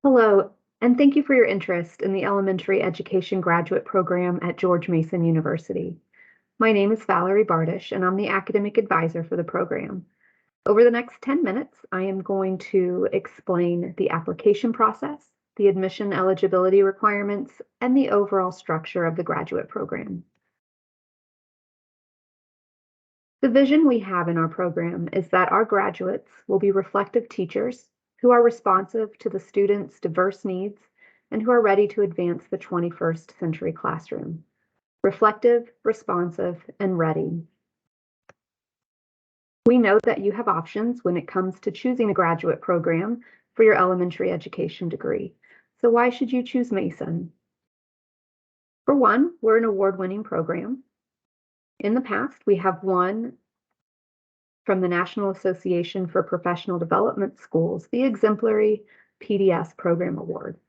Hello, and thank you for your interest in the Elementary Education Graduate Program at George Mason University. My name is Valerie Bardish, and I'm the Academic Advisor for the program. Over the next 10 minutes, I am going to explain the application process, the admission eligibility requirements, and the overall structure of the graduate program. The vision we have in our program is that our graduates will be reflective teachers who are responsive to the students' diverse needs and who are ready to advance the 21st century classroom. Reflective, responsive, and ready. We know that you have options when it comes to choosing a graduate program for your elementary education degree. So why should you choose Mason? For one, we're an award-winning program. In the past, we have won from the National Association for Professional Development Schools the Exemplary PDS Program Award.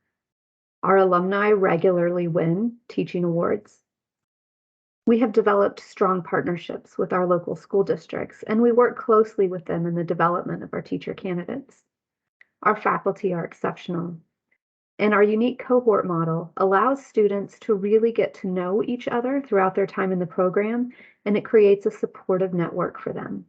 Our alumni regularly win teaching awards. We have developed strong partnerships with our local school districts, and we work closely with them in the development of our teacher candidates. Our faculty are exceptional, and our unique cohort model allows students to really get to know each other throughout their time in the program, and it creates a supportive network for them.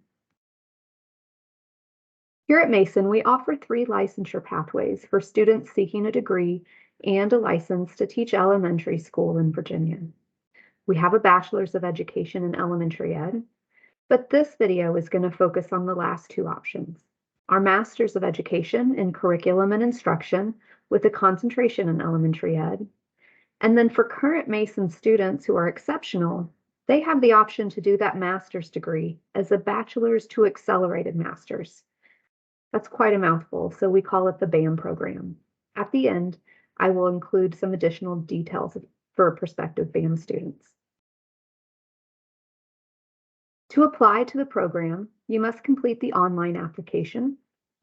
Here at Mason, we offer 3 licensure pathways for students seeking a degree and a license to teach elementary school in Virginia. We have a Bachelor's of Education in Elementary Ed, but this video is going to focus on the last 2 options. Our Master's of Education in Curriculum and Instruction with a concentration in Elementary Ed. And then for current Mason students who are exceptional, they have the option to do that master's degree as a Bachelor's to Accelerated Master's. That's quite a mouthful, so we call it the BAM program. At the end, I will include some additional details for prospective BAM students. To apply to the program, you must complete the online application,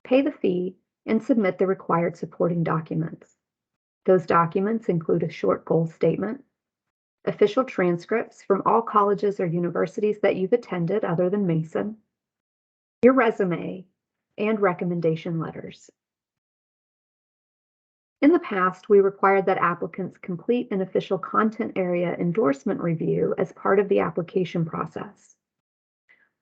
pay the fee, and submit the required supporting documents. Those documents include a short goal statement, official transcripts from all colleges or universities that you've attended other than Mason, your resume, and recommendation letters. In the past, we required that applicants complete an official content area endorsement review as part of the application process.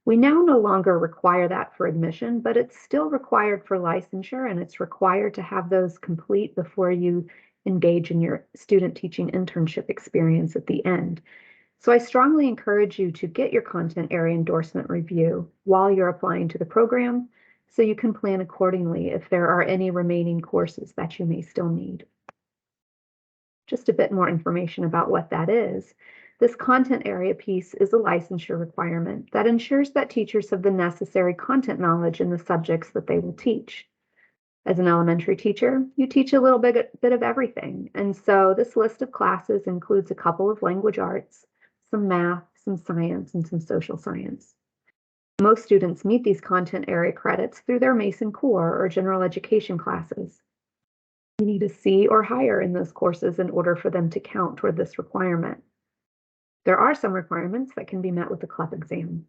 We now no longer require that for admission, but it's still required for licensure, and it's required to have those complete before you engage in your student teaching internship experience at the end. So I strongly encourage you to get your content area endorsement review while you're applying to the program, so you can plan accordingly if there are any remaining courses that you may still need. Just a bit more information about what that is. This content area piece is a licensure requirement that ensures that teachers have the necessary content knowledge in the subjects that they will teach. As an elementary teacher, you teach a little bit of everything, and so this list of classes includes a couple of language arts, some math, some science, and some social science. Most students meet these content area credits through their Mason Core or general education classes. You need a C or higher in those courses in order for them to count toward this requirement. There are some requirements that can be met with the CLEP exam.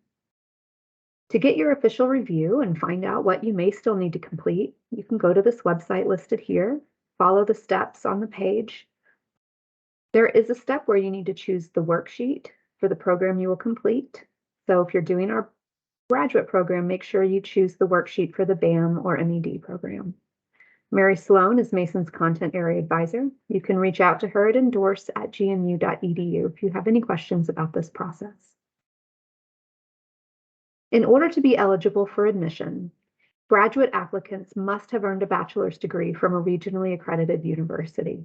To get your official review and find out what you may still need to complete, you can go to this website listed here, follow the steps on the page. There is a step where you need to choose the worksheet for the program you will complete. So if you're doing our graduate program, make sure you choose the worksheet for the BAM or MED program. Mary Sloan is Mason's Content Area Advisor. You can reach out to her at endorse@gmu.edu if you have any questions about this process. In order to be eligible for admission, graduate applicants must have earned a bachelor's degree from a regionally accredited university.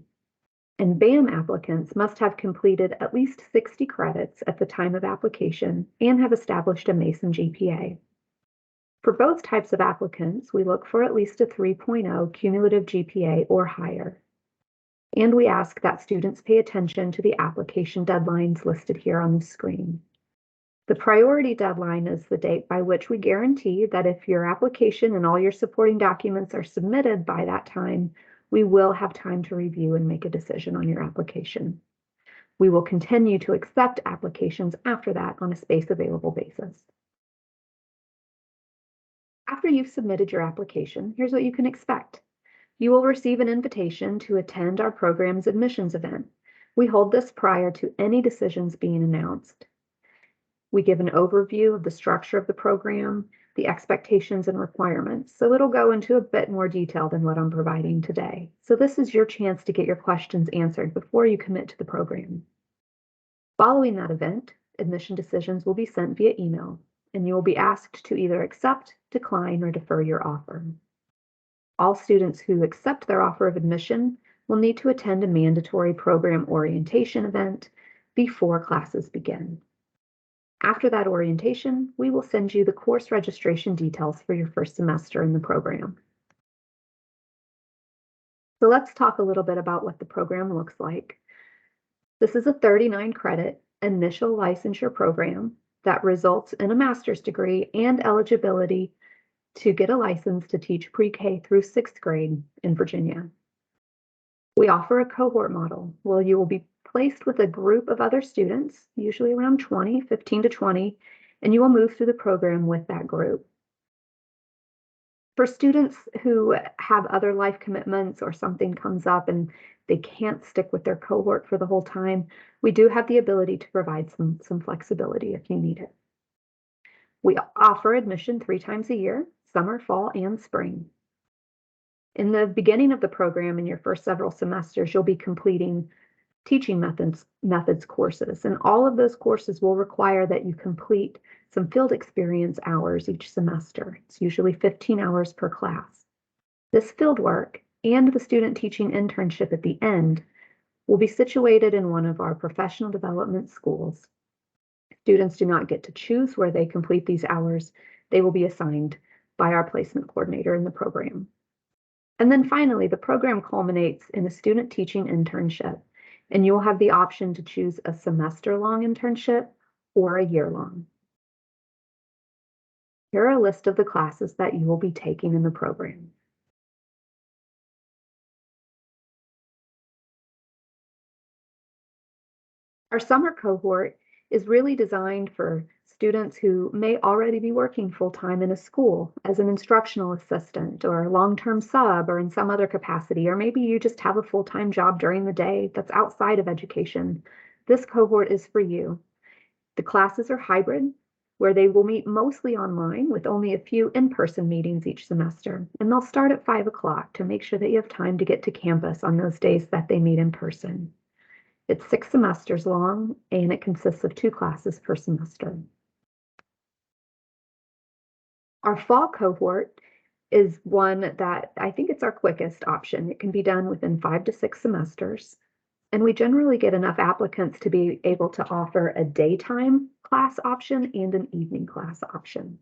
And BAM applicants must have completed at least 60 credits at the time of application and have established a Mason GPA. For both types of applicants, we look for at least a 3.0 cumulative GPA or higher. And we ask that students pay attention to the application deadlines listed here on the screen. The priority deadline is the date by which we guarantee that if your application and all your supporting documents are submitted by that time, we will have time to review and make a decision on your application. We will continue to accept applications after that on a space available basis. After you've submitted your application, here's what you can expect. You will receive an invitation to attend our program's admissions event. We hold this prior to any decisions being announced. We give an overview of the structure of the program, the expectations and requirements, so it'll go into a bit more detail than what I'm providing today. So this is your chance to get your questions answered before you commit to the program. Following that event, admission decisions will be sent via email, and you will be asked to either accept, decline, or defer your offer. All students who accept their offer of admission will need to attend a mandatory program orientation event before classes begin. After that orientation, we will send you the course registration details for your first semester in the program. So let's talk a little bit about what the program looks like. This is a 39 credit initial licensure program that results in a master's degree and eligibility to get a license to teach pre-K through 6th grade in Virginia. We offer a cohort model where you will be placed with a group of other students, usually around 15 to 20, and you will move through the program with that group. For students who have other life commitments or something comes up and they can't stick with their cohort for the whole time, we do have the ability to provide some flexibility if you need it. We offer admission 3 times a year, summer, fall, and spring. In the beginning of the program, in your first several semesters, you'll be completing teaching methods courses, and all of those courses will require that you complete some field experience hours each semester. It's usually 15 hours per class. This field work and the student teaching internship at the end will be situated in one of our professional development schools. Students do not get to choose where they complete these hours. They will be assigned by our placement coordinator in the program. And then finally, the program culminates in a student teaching internship, and you'll have the option to choose a semester-long internship or a year-long. Here are a list of the classes that you will be taking in the program. Our summer cohort is really designed for students who may already be working full-time in a school as an instructional assistant or a long-term sub or in some other capacity, or maybe you just have a full-time job during the day that's outside of education. This cohort is for you. The classes are hybrid, where they will meet mostly online with only a few in-person meetings each semester, and they'll start at 5 o'clock to make sure that you have time to get to campus on those days that they meet in person. It's 6 semesters long, and it consists of 2 classes per semester. Our fall cohort is one that I think it's our quickest option. It can be done within 5 to 6 semesters, and we generally get enough applicants to be able to offer a daytime class option and an evening class option.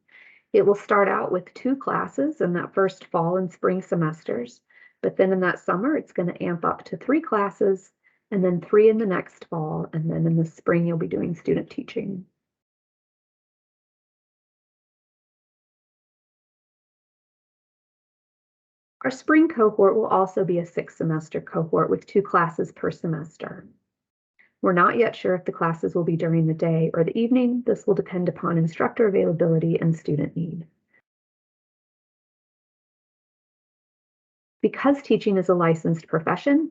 It will start out with 2 classes in that first fall and spring semesters, but then in that summer, it's going to amp up to 3 classes, and then 3 in the next fall, and then in the spring, you'll be doing student teaching. Our spring cohort will also be a 6-semester cohort with 2 classes per semester. We're not yet sure if the classes will be during the day or the evening. This will depend upon instructor availability and student need. Because teaching is a licensed profession,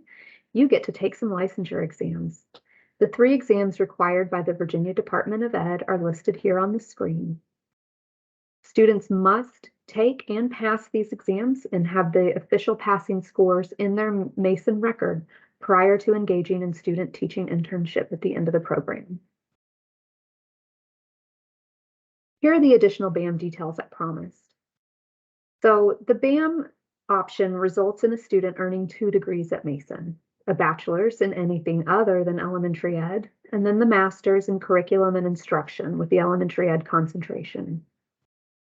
you get to take some licensure exams. The 3 exams required by the Virginia Department of Ed are listed here on the screen. Students must take and pass these exams and have the official passing scores in their Mason record prior to engaging in student teaching internship at the end of the program. Here are the additional BAM details I promised. So the BAM option results in a student earning 2 degrees at Mason, a bachelor's in anything other than elementary ed, and then the master's in curriculum and instruction with the elementary ed concentration.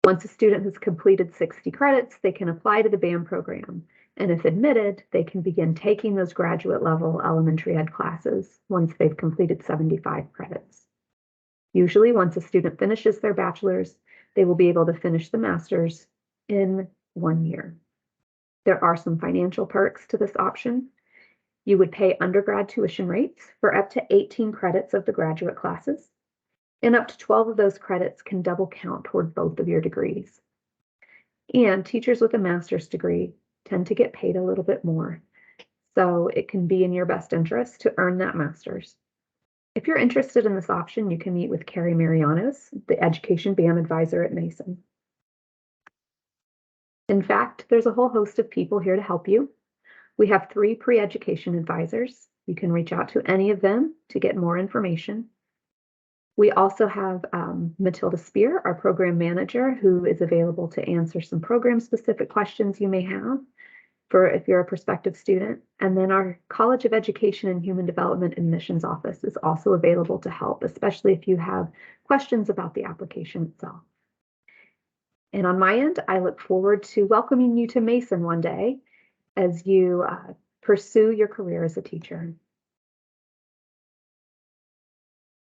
Once a student has completed 60 credits, they can apply to the BAM program, and if admitted, they can begin taking those graduate level elementary ed classes once they've completed 75 credits. Usually, once a student finishes their bachelor's, they will be able to finish the master's in 1 year. There are some financial perks to this option. You would pay undergrad tuition rates for up to 18 credits of the graduate classes, and up to 12 of those credits can double count toward both of your degrees. And teachers with a master's degree tend to get paid a little bit more. So it can be in your best interest to earn that master's. If you're interested in this option, you can meet with Carrie Marianos, the Education BAM advisor at Mason. In fact, there's a whole host of people here to help you. We have 3 pre-education advisors. You can reach out to any of them to get more information. We also have Matilda Spear, our program manager, who is available to answer some program-specific questions you may have for if you're a prospective student. And then our College of Education and Human Development admissions office is also available to help, especially if you have questions about the application itself. And on my end, I look forward to welcoming you to Mason one day as you pursue your career as a teacher.